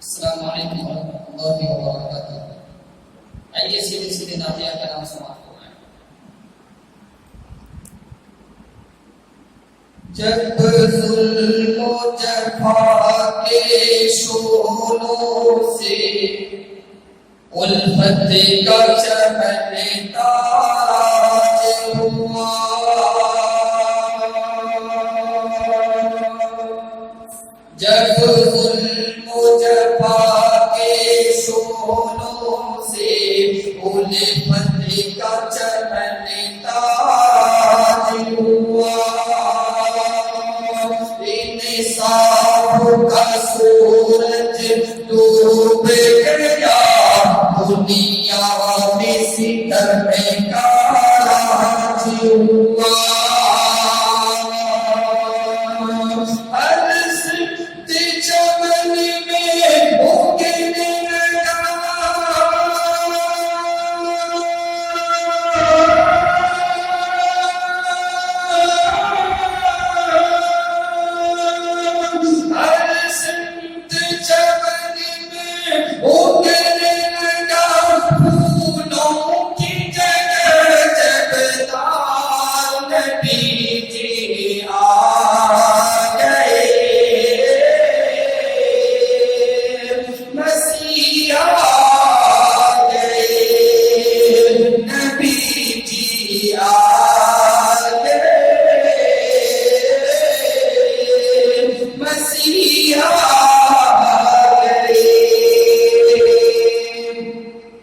अस्सलामु अलैकुम वरहमतुल्लाहि वबरकातुहू। आइए सीधे सीधे नातिया का नाम समाप्त हो गया। जब जुल्म जफा के शोलों से उल्फत का चमन ताज हुआ, जब जफा के शोलों से उल्फत का चमन ताज हुआ, इंसाफ का सूरज डूब गया, दुनिया में सितम का राज हुआ।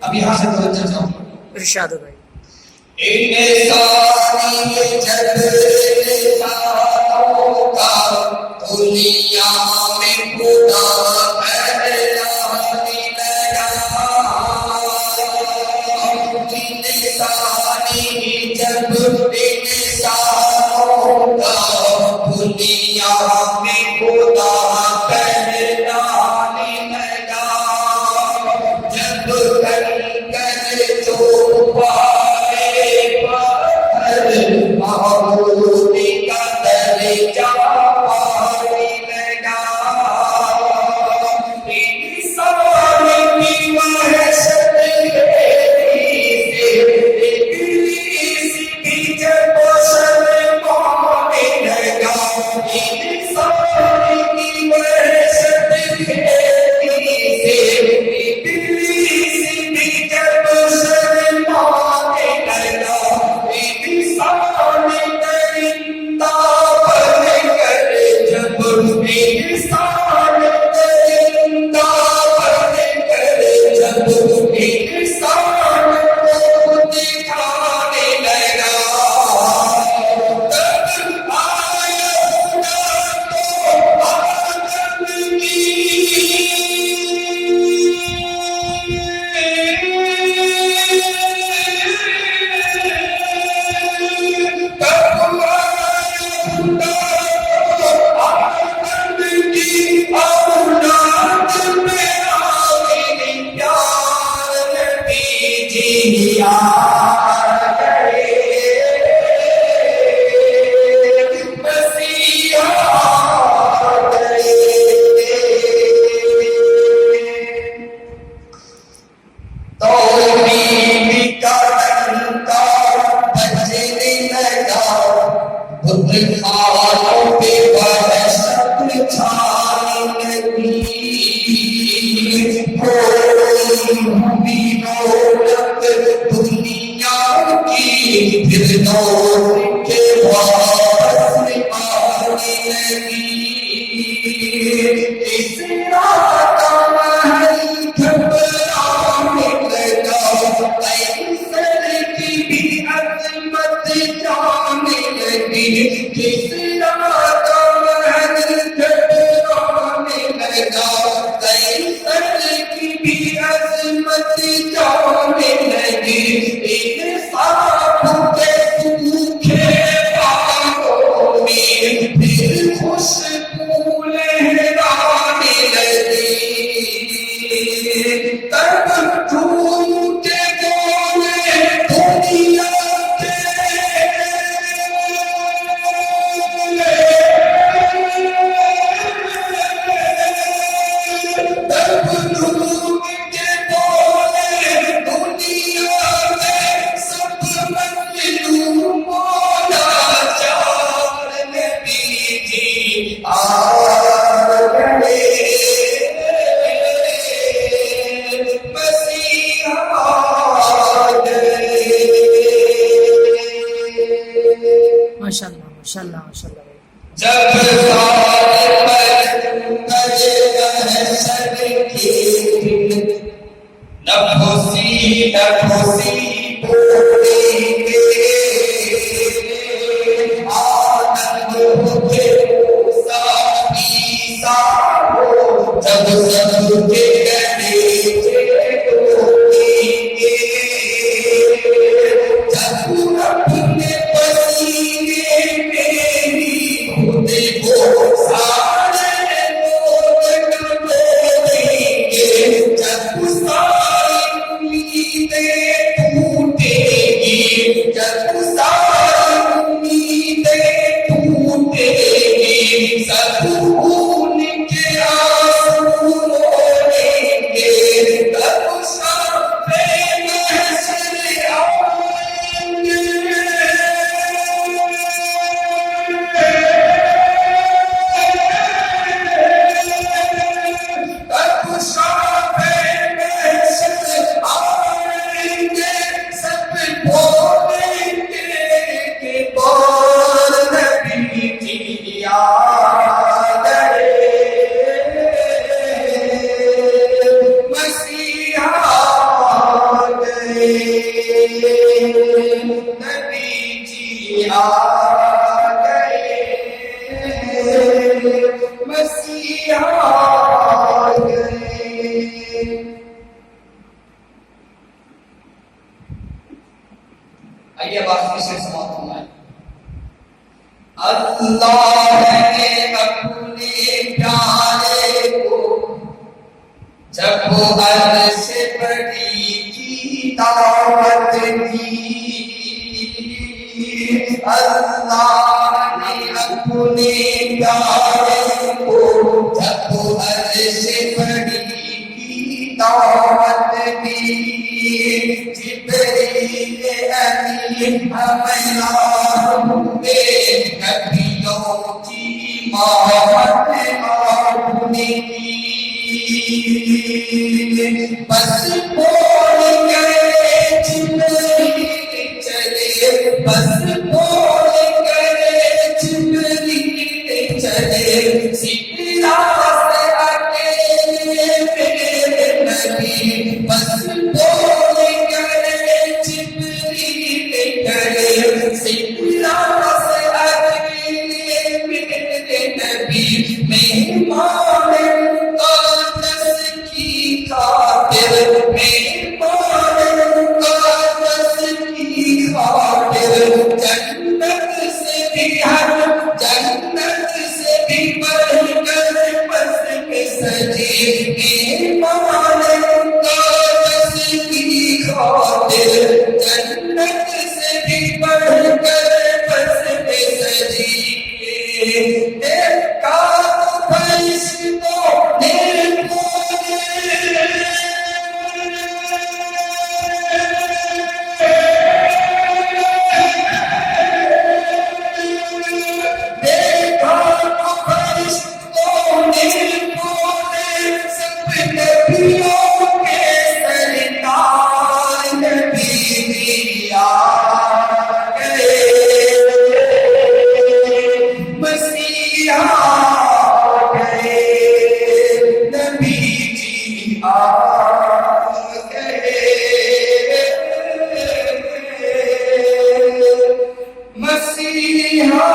अब यहाँ से तवज्जो जाओ इरशाद भाई। दुनिया में खुदा कहलाने लगा, इंसानी जब इंसानों का दुनिया में खुदा कहलाने लगा, जब कर जो पाए पत्थर महबूबी का दर्जा पाने लगा, इंसान की वहशत इब्लीस की जब शर्माने लगा, इंसान की वहशत इब्लीस की जब शर्माने लगा, इंसान दरिंदा बनकर जब इंसान दरिंदा बनकर जब इंसान को दिखाने लगा, तब आया खुदा तो आदम की, खालों पे बरसत छाने लगी, भी रौनक दुनिया की, फिर दौर के वापस आने लगी, इस रात महल घबराने लगा, कैसर की भी अजमत जाने लगी, किस रात महल घबराने लगा, कैसर की भी अजमत जाने लगी, इंसाफ के सूखे बागों में फिर खुशबू लहरा मखलूक के बोले दुनिया में सब मखलूक बोला चार नबी जी आ गए मसीहा आ गए। माशाल्लाह माशाल्लाह माशाल्लाह। जब सारे महशर के नफसी नफसी बोलेंगे आनंद होके ईसा हो जब सबके गले बोलेंगे जब अपने पसीने मेरी खुदे को सारे लोग बोलेंगे जब सारी उम्मीदें टूटेगी जब सारी उम्मीदें टूटेगी सब भूल के आंसू रोएंगे तब शाम-ए महशर आएंगे। तब शाम-ए महशर आएंगे सब बोलेंगे कि बोल नबी जी आ गए मसीहा आ गए नबी जी आ गए मसीहा आ गए। आइए बात फिर से समाप्त होना है। अल्लाह ने अपने प्यारे को जब वो अर्श बड़ी की दावत दी अल्लाह ने अपने प्यारे को जब वो अर्श बड़ी की दावत दी जिब्रील अमीन हमें नबियों की मोहब्बत आपने की बस बोल गए जिब्रील चले बस बोल गए जिब्रील चले सिकरा से अकेले मेरे नबी बस बोल गए जिब्रील चले सिकरा से अकेले मेरे नबी मेहमान मुक़द्दस की खातिर मेहमान मुक़द्दस की खातिर जन्नत से भी जन्नत से भी बढ़कर बस में सजे मेहमान मुक़द्दस की खातिर जन्नत से भी बढ़कर बस में सजे देखा तो फरिश्तों ने देखा तो फरिश्तों ने बोले सब नबियों के सरदार नबी आ गए मसीहा आ गए नबी जी आ गए मसीहा